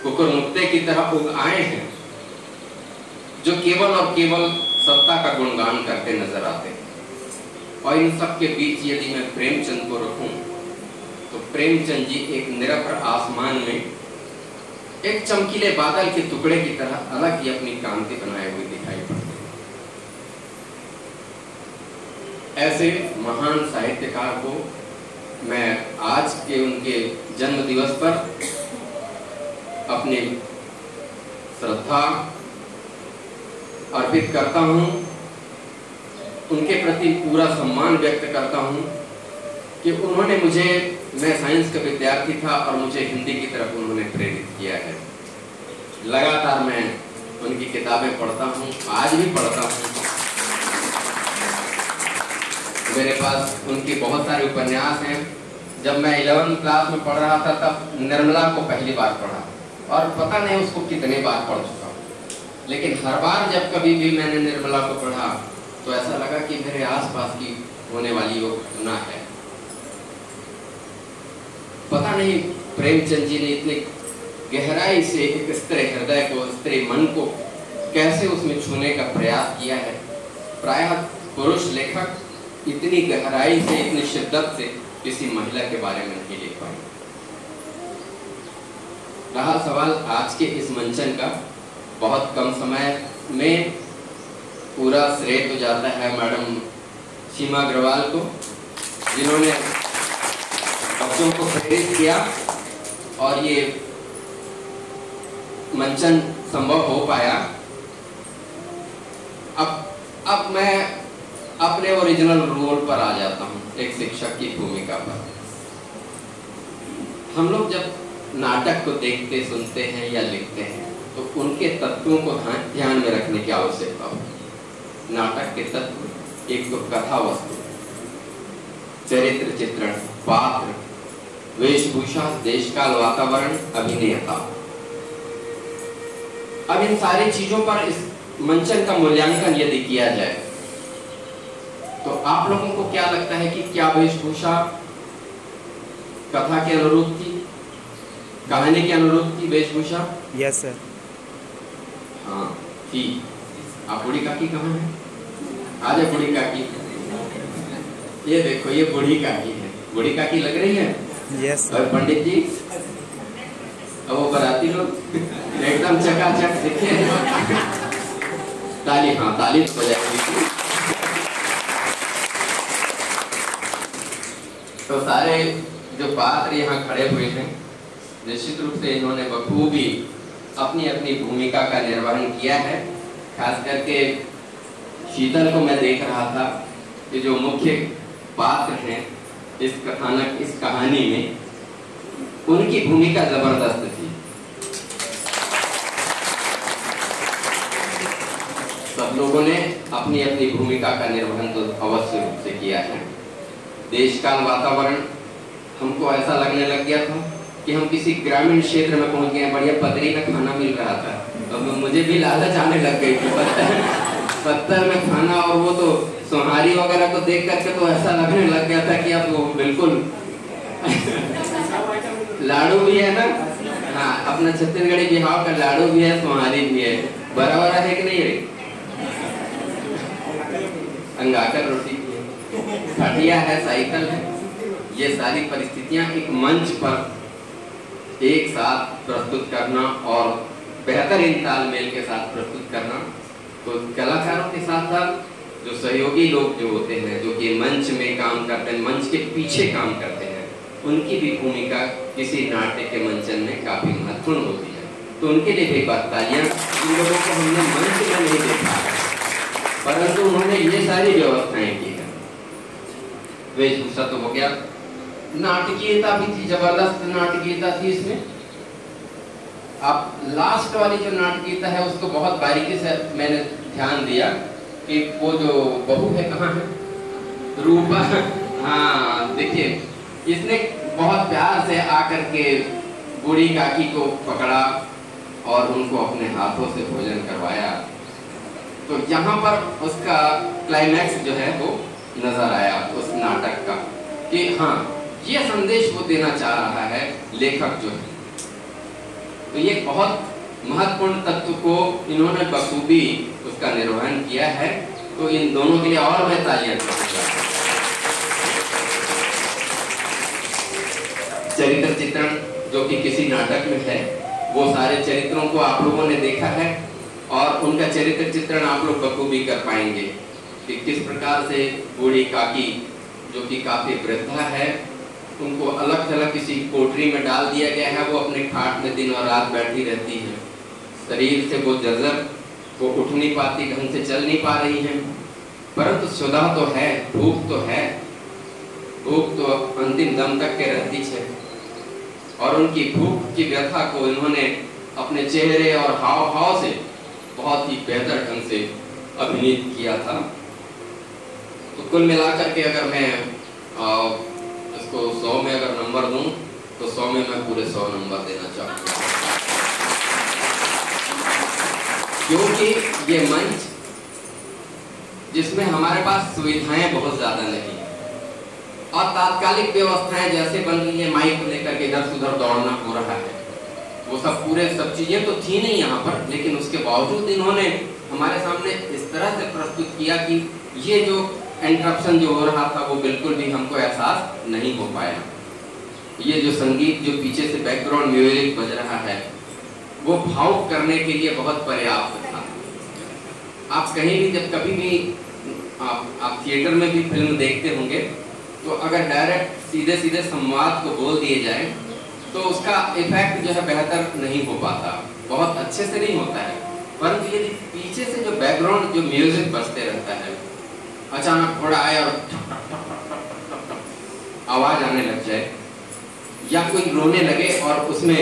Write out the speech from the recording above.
कुकुरमुत्ते की तरह उग आए हैं, जो केवल और केवल सत्ता का गुणगान करते नजर आते हैं। और इन सब के बीच यदि मैं प्रेमचंद को रखूं तो प्रेमचंद जी एक निरभ्र आसमान में एक चमकीले बादल के टुकड़े की तरह अलग ही अपनी कांति बनाए हुए दिखाई पड़ते हैं। ऐसे महान साहित्यकार को मैं आज के उनके जन्म दिवस पर अपनी श्रद्धा अर्पित करता हूं, उनके प्रति पूरा सम्मान व्यक्त करता हूं कि उन्होंने मुझे, मैं साइंस का विद्यार्थी था और मुझे हिंदी की तरफ उन्होंने प्रेरित किया है। लगातार मैं उनकी किताबें पढ़ता हूं, आज भी पढ़ता हूं। मेरे पास उनके बहुत सारे उपन्यास हैं। जब मैं 11वीं क्लास में पढ़ रहा था तब निर्मला को पहली बार पढ़ा और पता नहीं उसको कितने बार पढ़ चुका, लेकिन हर बार जब कभी भी मैंने निर्मला को पढ़ा तो ऐसा लगा कि मेरे आसपास की होने वाली वो घटना है। पता नहीं प्रेमचंद जी ने इतनी गहराई से एक स्त्री हृदय को, स्त्री मन को कैसे उसमें छूने का प्रयास किया है। प्रायः पुरुष लेखक इतनी गहराई से, इतनी शिद्दत से किसी महिला के बारे में नहीं लिख पाए। रहा सवाल आज के इस मंचन का, बहुत कम समय में पूरा श्रेय तो जाता है मैडम सीमा अग्रवाल को, जिन्होंने बच्चों को प्रेरित किया और ये मंचन संभव हो पाया। अब मैं अपने ओरिजिनल रोल पर आ जाता हूँ, एक शिक्षक की भूमिका पर। हम लोग जब नाटक को देखते, सुनते हैं या लिखते हैं तो उनके तत्वों को ध्यान में रखने की आवश्यकता होती है। नाटक के तत्व एक तो कथा वस्तु, चरित्र चित्रण, पात्र, वेशभूषा, देश काल, वातावरण, अभिनेता। अब इन सारी चीजों पर इस मंचन का मूल्यांकन यदि किया जाए तो आप लोगों को क्या लगता है कि क्या वेशभूषा कथा के अनुरूप थी, कहानी के अनुरूप थी वेशभूषा? Yes sir. हाँ थी। आप बूढ़ी काकी कहाँ है? आ जाए बूढ़ी काकी। ये देखो, ये बूढ़ी काकी है। बूढ़ी काकी लग रही है? Yes sir. और पंडित जी अब वो बराती लोग एकदम चकाचक दिखे। ताली, हाँ ताली हो जाएगी। तो सारे जो पात्र यहाँ खड़े हुए हैं निश्चित रूप से इन्होंने बखूबी अपनी अपनी भूमिका का निर्वहन किया है। खास करके शीतल को मैं देख रहा था कि जो मुख्य पात्र हैं इस कथानक, इस कहानी में, उनकी भूमिका जबरदस्त थी। सब लोगों ने अपनी अपनी भूमिका का निर्वहन तो अवश्य रूप से किया है। देश काल, वातावरण, हमको ऐसा लगने लग गया था कि हम किसी ग्रामीण क्षेत्र में पहुंच गए। बढ़िया पतरी में खाना मिल रहा था, तो मुझे भी लालच आने लग गई थी पत्थर में खाना। और वो तो सोहारी वगैरह को देख करके तो ऐसा लगने लग गया था कि अब वो बिल्कुल लाड़ू भी है ना, हाँ अपना छत्तीसगढ़ी बिहार का लाड़ू भी है, सोहारी भी है, बराबर है कि नहीं? अंगाकर रोटी भी है, खटिया है, साइकिल है। ये सारी परिस्थितियां एक मंच पर एक साथ प्रस्तुत करना और बेहतरीन तालमेल के साथ प्रस्तुत करना, तो कलाकारों के साथ साथ जो सहयोगी लोग जो होते हैं, जो कि मंच में काम करते हैं, मंच के पीछे काम करते हैं, उनकी भी भूमिका किसी नाट्य के मंचन में काफी महत्वपूर्ण होती है। तो उनके लिए भी बात तालियां। जिन लोगों को हमने मंच में नहीं देखा परंतु उन्होंने ये सारी व्यवस्थाएं की है। वेशभूषा तो हो गया, नाटकीयता भी थी, जबरदस्त नाटकीयता थी इसमें। अब लास्ट वाली जो नाटकीयता है उसको बहुत बारीकी से मैंने ध्यान दिया कि वो जो बहू है कहाँ है, रूपा, हाँ देखिए इसने बहुत प्यार से आकर के बूढ़ी काकी को पकड़ा और उनको अपने हाथों से भोजन करवाया। तो यहाँ पर उसका क्लाइमैक्स जो है वो नजर आया उस नाटक का कि हाँ ये संदेश वो देना चाह रहा है लेखक जो है। तो ये बहुत महत्वपूर्ण तत्व को इन्होंने बखूबी उसका निर्वहन किया है। तो इन दोनों के लिए और मैं तालियां दूंगा। चरित्र चित्रण जो कि किसी नाटक में है, वो सारे चरित्रों को आप लोगों ने देखा है और उनका चरित्र चित्रण आप लोग बखूबी कर पाएंगे कि किस प्रकार से बूढ़ी काकी जो कि काफी वृद्धा है, उनको अलग थलग किसी कोठरी में डाल दिया गया है। वो अपने खाट में दिन और रात बैठी रहती है, शरीर से वो जर्जर, वो उठ नहीं पाती, ढंग से चल नहीं पा रही है, परंतु सुधा तो है, भूख तो है, भूख तो अंतिम दम तक के रहती है। और उनकी भूख की व्यथा को इन्होंने अपने चेहरे और हाव भाव से बहुत ही बेहतर ढंग से अभिनीत किया था। तो कुल मिलाकर के अगर मैं इसको 100 में अगर नंबर दूं तो 100 में मैं पूरे 100 नंबर देना चाहूँगा, क्योंकि ये मंच जिसमें हमारे पास सुविधाएं बहुत ज्यादा नहीं है और तात्कालिक व्यवस्थाएं जैसे बन रही है, माइक को लेकर के इधर से उधर दौड़ना हो रहा है, वो सब चीजें तो थी नहीं यहाँ पर, लेकिन उसके बावजूद इन्होंने हमारे सामने इस तरह से प्रस्तुत किया कि ये जो इंटरप्शन जो हो रहा था वो बिल्कुल भी हमको एहसास नहीं हो पाया। ये जो संगीत जो पीछे से बैकग्राउंड म्यूजिक बज रहा है वो भावुक करने के लिए बहुत पर्याप्त था। आप कहीं भी जब कभी भी आप थिएटर में भी फिल्म देखते होंगे तो अगर डायरेक्ट सीधे सीधे संवाद को बोल दिए जाए तो उसका इफेक्ट जो है बेहतर नहीं हो पाता, बहुत अच्छे से नहीं होता है। परंतु यदि पीछे से जो बैकग्राउंड जो म्यूजिक बजते रहता है, अचानक थोड़ा आए और आवाज आने लग जाए या कोई रोने लगे और उसमें